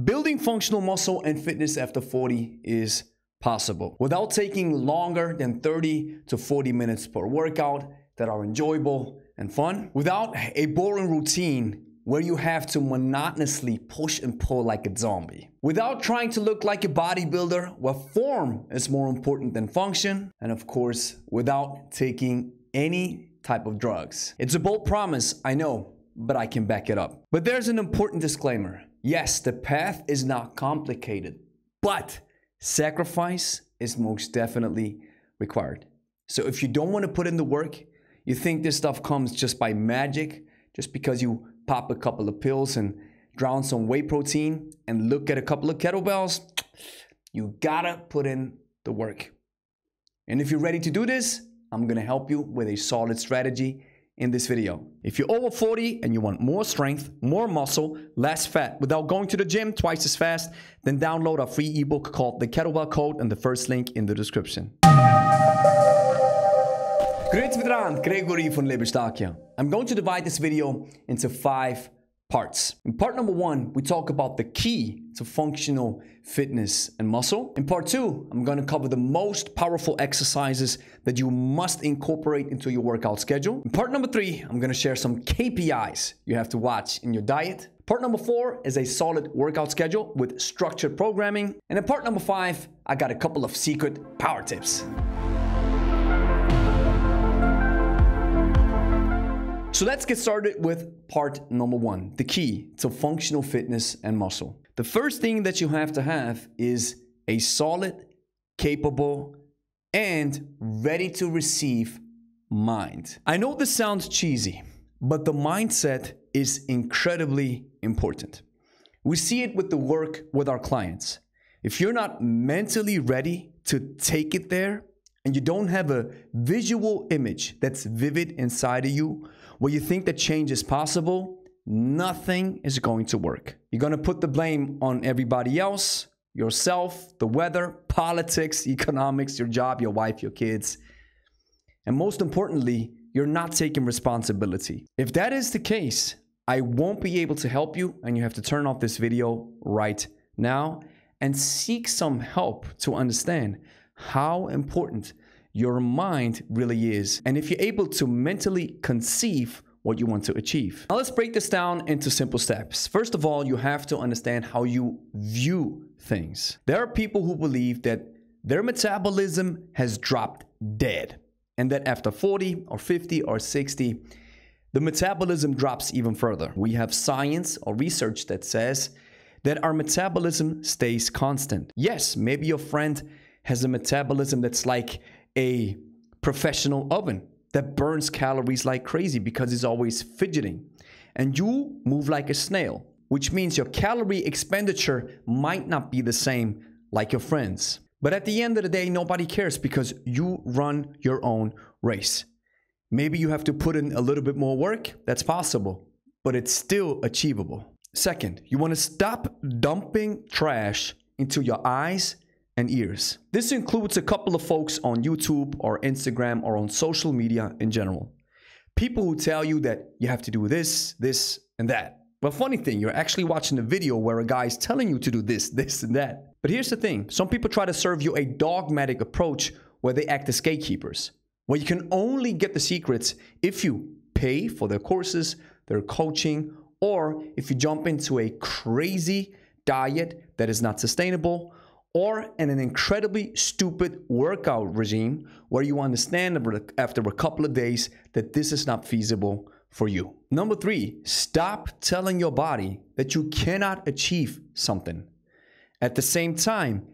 Building functional muscle and fitness after 40 is possible without taking longer than 30 to 40 minutes per workout that are enjoyable and fun, without a boring routine where you have to monotonously push and pull like a zombie, without trying to look like a bodybuilder where form is more important than function, and of course, without taking any type of drugs. It's a bold promise, I know, but I can back it up. But there's an important disclaimer. Yes, the path is not complicated, but sacrifice is most definitely required. So if you don't want to put in the work, you think this stuff comes just by magic, just because you pop a couple of pills and drown some whey protein and look at a couple of kettlebells, you gotta put in the work. And if you're ready to do this, I'm gonna help you with a solid strategy in this video. If you're over 40 and you want more strength, more muscle, less fat, without going to the gym twice as fast, then download our free ebook called The Kettlebell Code and the first link in the description. Grüezi miteinander, Gregory von Lebe hier. I'm going to divide this video into 5 parts. In part number 1, we talk about the key to functional fitness and muscle. In part 2, I'm going to cover the most powerful exercises that you must incorporate into your workout schedule. In part number 3, I'm going to share some KPIs you have to watch in your diet. Part number 4 is a solid workout schedule with structured programming. And in part number 5, I got a couple of secret power tips. So let's get started with part number 1, the key to functional fitness and muscle. The first thing that you have to have is a solid, capable, and ready to receive mind. I know this sounds cheesy, but the mindset is incredibly important. We see it with the work with our clients. If you're not mentally ready to take it there, and you don't have a visual image that's vivid inside of you, where you think that change is possible, nothing is going to work. You're going to put the blame on everybody else, yourself, the weather, politics, economics, your job, your wife, your kids. And most importantly, you're not taking responsibility. If that is the case, I won't be able to help you, and you have to turn off this video right now and seek some help to understand how important your mind really is, and if you're able to mentally conceive what you want to achieve. Now let's break this down into simple steps. First of all, you have to understand how you view things. There are people who believe that their metabolism has dropped dead, and that after 40 or 50 or 60, the metabolism drops even further. We have science or research that says that our metabolism stays constant. Yes, maybe your friend has a metabolism that's like a professional oven that burns calories like crazy because it's always fidgeting. And you move like a snail, which means your calorie expenditure might not be the same like your friends. But at the end of the day, nobody cares because you run your own race. Maybe you have to put in a little bit more work. That's possible, but it's still achievable. Second, you want to stop dumping trash into your eyes and ears. This includes a couple of folks on YouTube or Instagram or on social media in general. People who tell you that you have to do this, this, and that. But funny thing, you're actually watching a video where a guy is telling you to do this, this, and that. But here's the thing. Some people try to serve you a dogmatic approach where they act as gatekeepers, where you can only get the secrets if you pay for their courses, their coaching, or if you jump into a crazy diet that is not sustainable, or in an incredibly stupid workout regime where you understand after a couple of days that this is not feasible for you. Number 3, stop telling your body that you cannot achieve something. At the same time,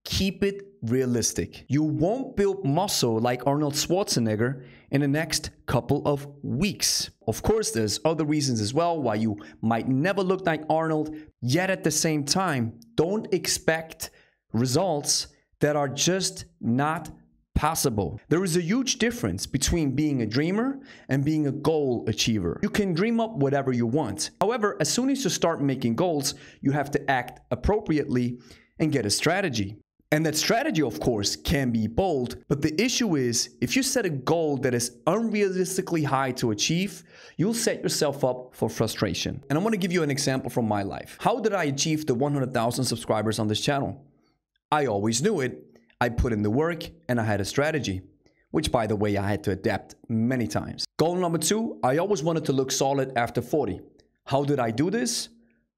keep it realistic. You won't build muscle like Arnold Schwarzenegger in the next couple of weeks. Of course, there's other reasons as well why you might never look like Arnold, yet at the same time, don't expect results that are just not possible. There is a huge difference between being a dreamer and being a goal achiever. You can dream up whatever you want. However, as soon as you start making goals, you have to act appropriately and get a strategy. And that strategy, of course, can be bold, but the issue is if you set a goal that is unrealistically high to achieve, you'll set yourself up for frustration. And I want to give you an example from my life. How did I achieve the 100,000 subscribers on this channel? I always knew it. I put in the work and I had a strategy, which, by the way, I had to adapt many times. Goal number 2, I always wanted to look solid after 40. How did I do this?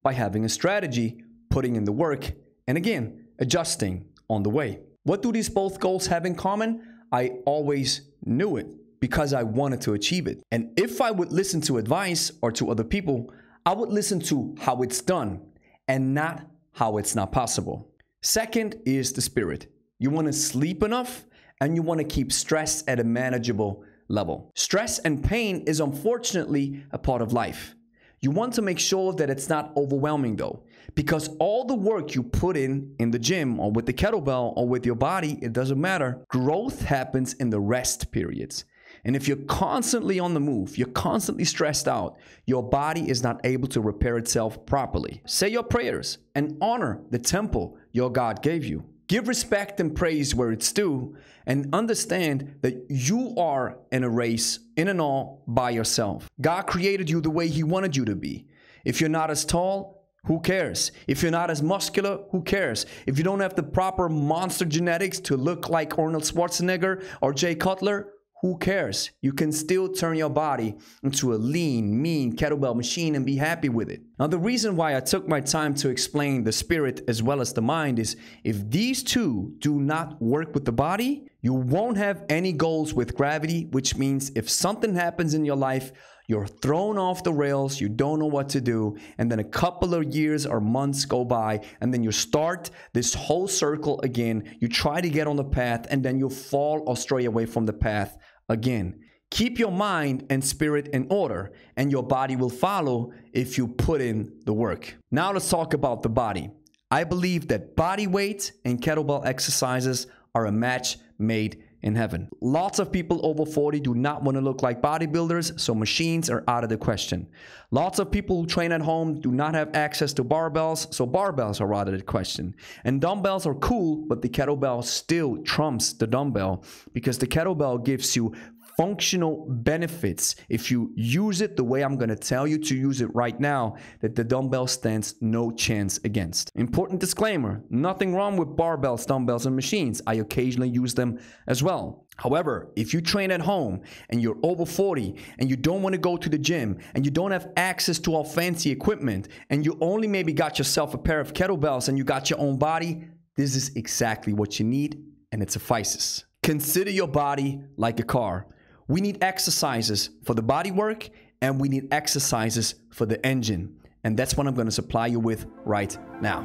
By having a strategy, putting in the work, and again, adjusting on the way. What do these both goals have in common? I always knew it because I wanted to achieve it. And if I would listen to advice or to other people, I would listen to how it's done and not how it's not possible. Second is the spirit. You want to sleep enough and you want to keep stress at a manageable level. Stress and pain is unfortunately a part of life. You want to make sure that it's not overwhelming though, because all the work you put in the gym or with the kettlebell or with your body, it doesn't matter. Growth happens in the rest periods. And if you're constantly on the move, you're constantly stressed out, your body is not able to repair itself properly. Say your prayers and honor the temple your God gave you. Give respect and praise where it's due, and understand that you are in a race, in and all, by yourself. God created you the way He wanted you to be. If you're not as tall, who cares? If you're not as muscular, who cares? If you don't have the proper monster genetics to look like Arnold Schwarzenegger or Jay Cutler, who cares? You can still turn your body into a lean, mean kettlebell machine and be happy with it. Now, the reason why I took my time to explain the spirit as well as the mind is if these two do not work with the body, you won't have any goals with gravity, which means if something happens in your life, you're thrown off the rails, you don't know what to do, and then a couple of years or months go by, and then you start this whole circle again. You try to get on the path, and then you fall or stray away from the path again. Keep your mind and spirit in order, and your body will follow if you put in the work. Now let's talk about the body. I believe that body weight and kettlebell exercises are a match made in heaven. Lots of people over 40 do not want to look like bodybuilders, so machines are out of the question. Lots of people who train at home do not have access to barbells, so barbells are out of the question. And dumbbells are cool, but the kettlebell still trumps the dumbbell because the kettlebell gives you functional benefits. If you use it the way I'm going to tell you to use it right now, that the dumbbell stands no chance against. Important disclaimer, nothing wrong with barbells, dumbbells, and machines. I occasionally use them as well. However, if you train at home and you're over 40 and you don't want to go to the gym and you don't have access to all fancy equipment and you only maybe got yourself a pair of kettlebells and you got your own body, this is exactly what you need, and it suffices. Consider your body like a car. We need exercises for the body work and we need exercises for the engine. And that's what I'm going to supply you with right now.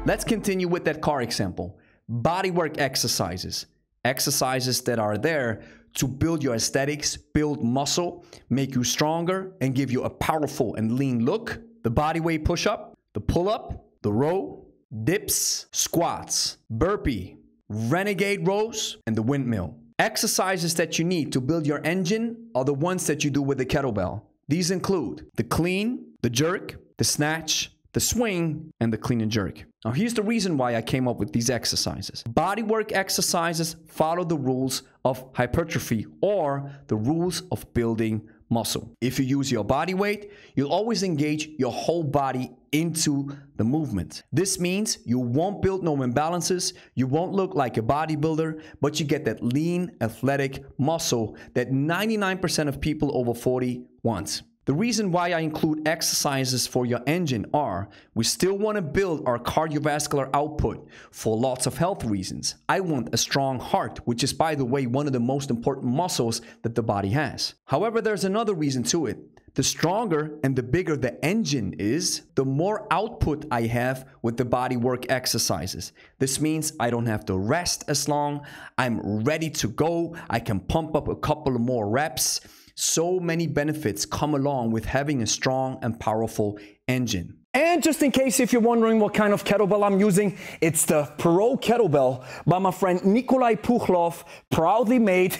Let's continue with that car example. Body work exercises. Exercises that are there to build your aesthetics, build muscle, make you stronger, and give you a powerful and lean look. The body weight push-up, the pull-up, the row, dips, squats, burpee, renegade rows, and the windmill. Exercises that you need to build your engine are the ones that you do with the kettlebell. These include the clean, the jerk, the snatch, the swing, and the clean and jerk. Now here's the reason why I came up with these exercises. Bodywork exercises follow the rules of hypertrophy or the rules of building muscle. If you use your body weight, you'll always engage your whole body into the movement. This means you won't build no imbalances, you won't look like a bodybuilder, but you get that lean, athletic muscle that 99% of people over 40 want. The reason why I include exercises for your engine are, we still want to build our cardiovascular output for lots of health reasons. I want a strong heart, which is, by the way, one of the most important muscles that the body has. However, there's another reason to it. The stronger and the bigger the engine is, the more output I have with the body work exercises. This means I don't have to rest as long. I'm ready to go. I can pump up a couple of more reps. So many benefits come along with having a strong and powerful engine. And just in case if you're wondering what kind of kettlebell I'm using, it's the Pro Kettlebell by my friend Nikolai Pukhlov, proudly made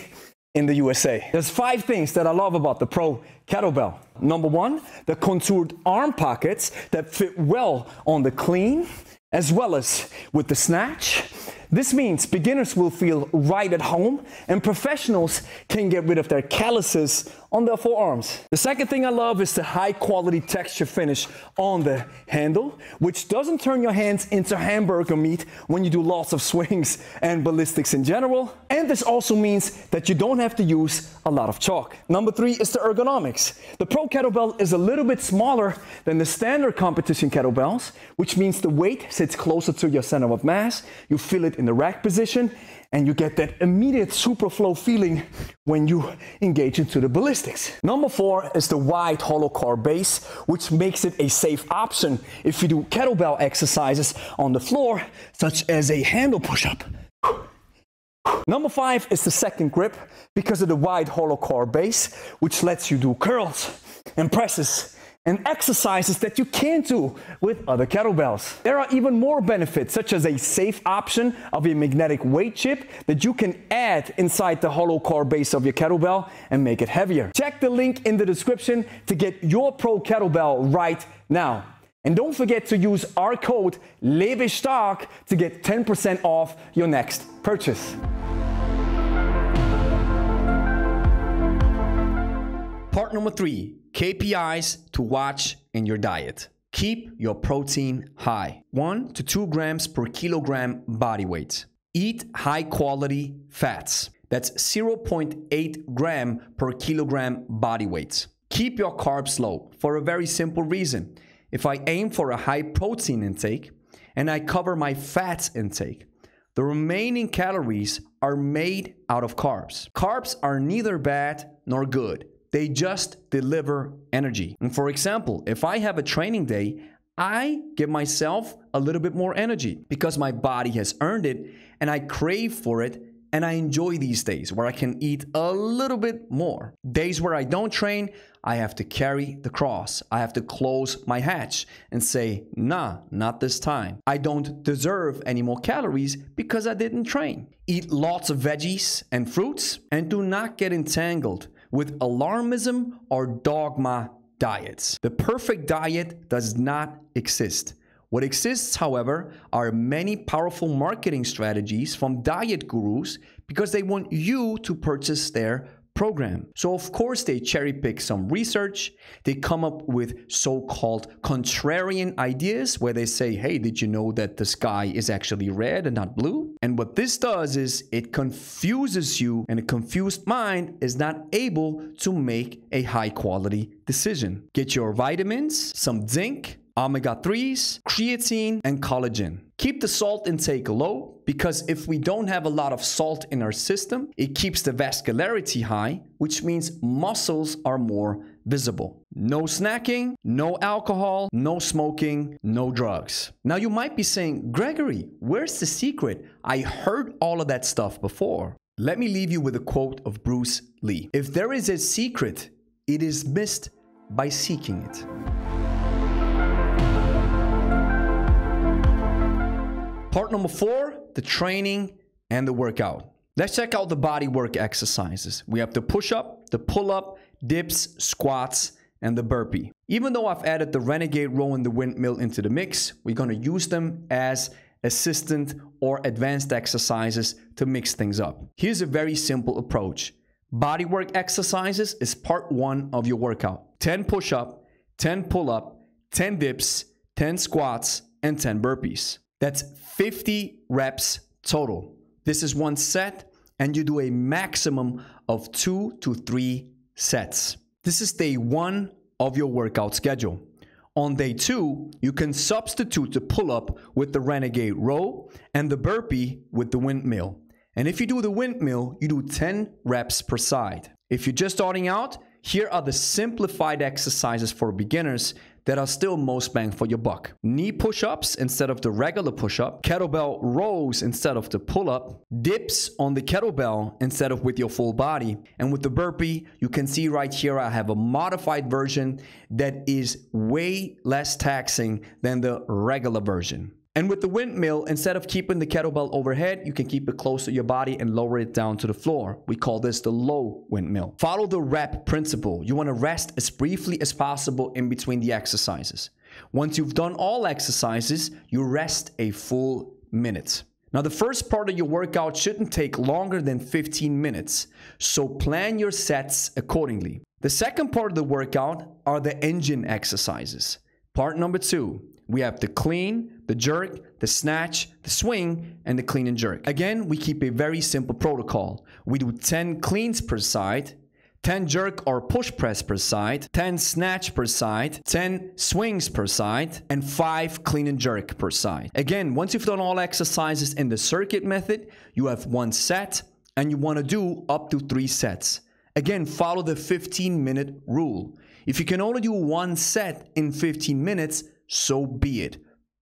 in the USA. There's 5 things that I love about the Pro Kettlebell. Number 1, the contoured arm pockets that fit well on the clean as well as with the snatch. This means beginners will feel right at home and professionals can get rid of their calluses on their forearms. The second thing I love is the high quality texture finish on the handle, which doesn't turn your hands into hamburger meat when you do lots of swings and ballistics in general. And this also means that you don't have to use a lot of chalk. Number 3 is the ergonomics. The Pro Kettlebell is a little bit smaller than the standard competition kettlebells, which means the weight sits closer to your center of mass. You feel it in the rack position, and you get that immediate superflow feeling when you engage into the ballistics. Number 4 is the wide hollow core base, which makes it a safe option if you do kettlebell exercises on the floor, such as a handle push-up. Number 5 is the second grip because of the wide hollow core base, which lets you do curls and presses and exercises that you can't do with other kettlebells. There are even more benefits, such as a safe option of a magnetic weight chip that you can add inside the hollow core base of your kettlebell and make it heavier. Check the link in the description to get your Pro Kettlebell right now. And don't forget to use our code Lebe Stark to get 10% off your next purchase. Part number 3, KPIs to watch in your diet. Keep your protein high, 1 to 2 grams per kilogram body weight. Eat high quality fats. That's 0.8 gram per kilogram body weight. Keep your carbs low for a very simple reason. If I aim for a high protein intake and I cover my fats intake, the remaining calories are made out of carbs. Carbs are neither bad nor good. They just deliver energy. And for example, if I have a training day, I give myself a little bit more energy because my body has earned it and I crave for it, and I enjoy these days where I can eat a little bit more. Days where I don't train, I have to carry the cross. I have to close my hatch and say, nah, not this time. I don't deserve any more calories because I didn't train. Eat lots of veggies and fruits, and do not get entangled with alarmism or dogma diets. The perfect diet does not exist. What exists, however, are many powerful marketing strategies from diet gurus because they want you to purchase their program. So of course they cherry pick some research. They come up with so-called contrarian ideas where they say, hey, did you know that the sky is actually red and not blue? And what this does is it confuses you, and a confused mind is not able to make a high quality decision. Get your vitamins, some zinc, omega-3s, creatine, and collagen. Keep the salt intake low because if we don't have a lot of salt in our system, it keeps the vascularity high, which means muscles are more visible. No snacking, no alcohol, no smoking, no drugs. Now you might be saying, Gregory, where's the secret? I heard all of that stuff before. Let me leave you with a quote of Bruce Lee. If there is a secret, it is missed by seeking it. Part number 4, the training and the workout. Let's check out the body work exercises. We have the push-up, the pull-up, dips, squats, and the burpee. Even though I've added the renegade row and the windmill into the mix, we're going to use them as assistant or advanced exercises to mix things up. Here's a very simple approach. Body work exercises is part 1 of your workout. 10 push-up, 10 pull-up, 10 dips, 10 squats, and 10 burpees. That's 50 reps total. This is 1 set, and you do a maximum of 2 to 3 sets. This is day 1 of your workout schedule. On day 2, you can substitute the pull-up with the renegade row and the burpee with the windmill. And if you do the windmill, you do 10 reps per side. If you're just starting out, here are the simplified exercises for beginners that are still most bang for your buck. Knee push-ups instead of the regular push-up, kettlebell rows instead of the pull-up, dips on the kettlebell instead of with your full body. And with the burpee, you can see right here I have a modified version that is way less taxing than the regular version. And with the windmill, instead of keeping the kettlebell overhead, you can keep it close to your body and lower it down to the floor. We call this the low windmill. Follow the rep principle. You want to rest as briefly as possible in between the exercises. Once you've done all exercises, you rest a full minute. Now, the first part of your workout shouldn't take longer than 15 minutes, so plan your sets accordingly. The second part of the workout are the engine exercises. Part number 2, we have the clean, the jerk, the snatch, the swing, and the clean and jerk. Again, we keep a very simple protocol. We do 10 cleans per side, 10 jerk or push press per side, 10 snatch per side, 10 swings per side, and 5 clean and jerk per side. Again, once you've done all exercises in the circuit method, you have 1 set, and you want to do up to 3 sets. Again, follow the 15-minute rule. If you can only do 1 set in 15 minutes, so be it.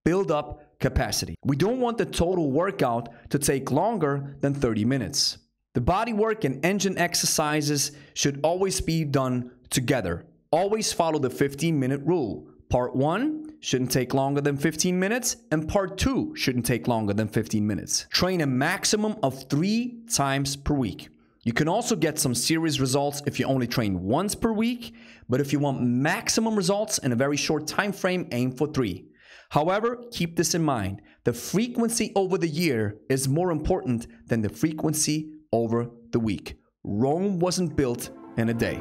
Build up capacity. We don't want the total workout to take longer than 30 minutes. The body work and engine exercises should always be done together. Always follow the 15-minute rule. Part 1 shouldn't take longer than 15 minutes, and part 2 shouldn't take longer than 15 minutes. Train a maximum of 3 times per week. You can also get some serious results if you only train once per week, but if you want maximum results in a very short time frame, aim for 3. However, keep this in mind. The frequency over the year is more important than the frequency over the week. Rome wasn't built in a day.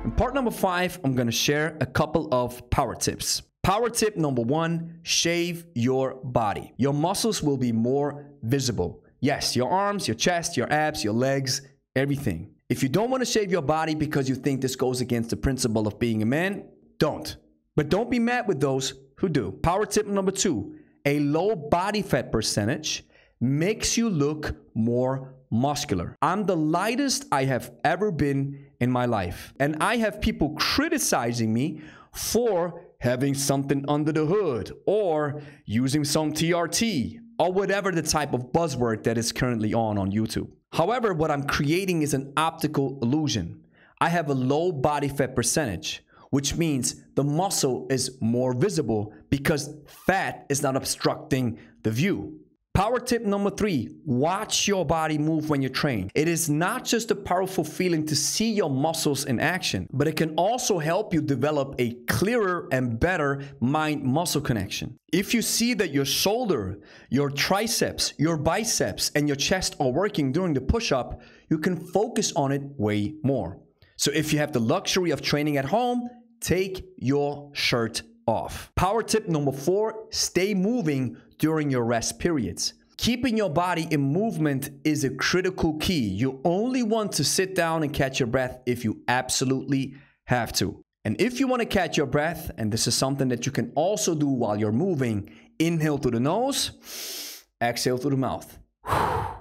In part number 5, I'm going to share a couple of power tips. Power tip number 1, shave your body. Your muscles will be more visible. Yes, your arms, your chest, your abs, your legs, everything. If you don't want to shave your body because you think this goes against the principle of being a man, don't. But don't be mad with those who do. Power tip number 2, a low body fat percentage makes you look more muscular. I'm the lightest I have ever been in my life. And I have people criticizing me for having something under the hood or using some TRT or whatever the type of buzzword that is currently on YouTube. However, what I'm creating is an optical illusion. I have a low body fat percentage, which means the muscle is more visible because fat is not obstructing the view. Power tip number 3, watch your body move when you train. It is not just a powerful feeling to see your muscles in action, but it can also help you develop a clearer and better mind-muscle connection. If you see that your shoulder, your triceps, your biceps, and your chest are working during the push-up, you can focus on it way more. So if you have the luxury of training at home, take your shirt off. Power tip number 4, stay moving during your rest periods. Keeping your body in movement is a critical key. You only want to sit down and catch your breath if you absolutely have to. And if you want to catch your breath, and this is something that you can also do while you're moving, inhale through the nose, exhale through the mouth.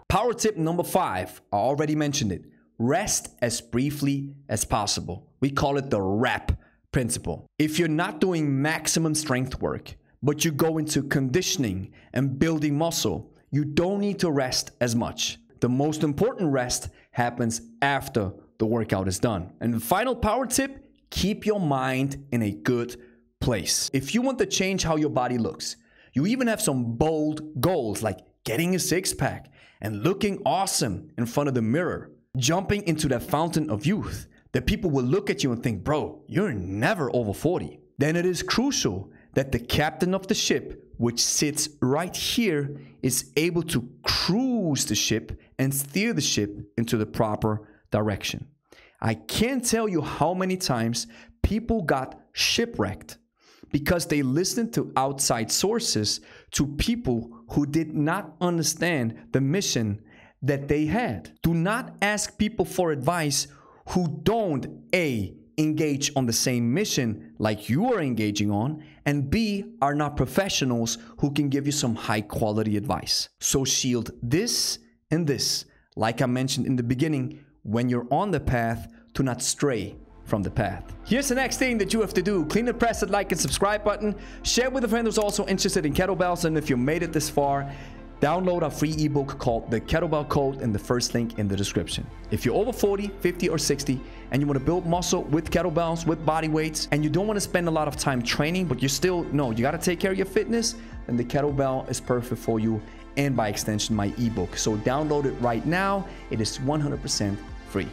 Power tip number 5, I already mentioned it. Rest as briefly as possible. We call it the rep principle. If you're not doing maximum strength work, but you go into conditioning and building muscle, you don't need to rest as much. The most important rest happens after the workout is done. And the final power tip, keep your mind in a good place. If you want to change how your body looks, you even have some bold goals like getting a six-pack and looking awesome in front of the mirror, jumping into that fountain of youth, that people will look at you and think, bro, you're never over 40. Then it is crucial that the captain of the ship, which sits right here, is able to cruise the ship and steer the ship into the proper direction. I can't tell you how many times people got shipwrecked because they listened to outside sources, to people who did not understand the mission that they had. Do not ask people for advice who don't A, engage on the same mission like you are engaging on, and B, are not professionals who can give you some high quality advice. So shield this and this, like I mentioned in the beginning, when you're on the path, to not stray from the path. Here's the next thing that you have to do. Clean and press that like and subscribe button. Share with a friend who's also interested in kettlebells, and if you made it this far, Download our free ebook called The Kettlebell Code in the first link in the description. If you're over 40, 50, or 60, and you want to build muscle with kettlebells, with body weights, and you don't want to spend a lot of time training, but you still know you got to take care of your fitness, then the kettlebell is perfect for you, and by extension, my ebook. So download it right now. It is 100% free.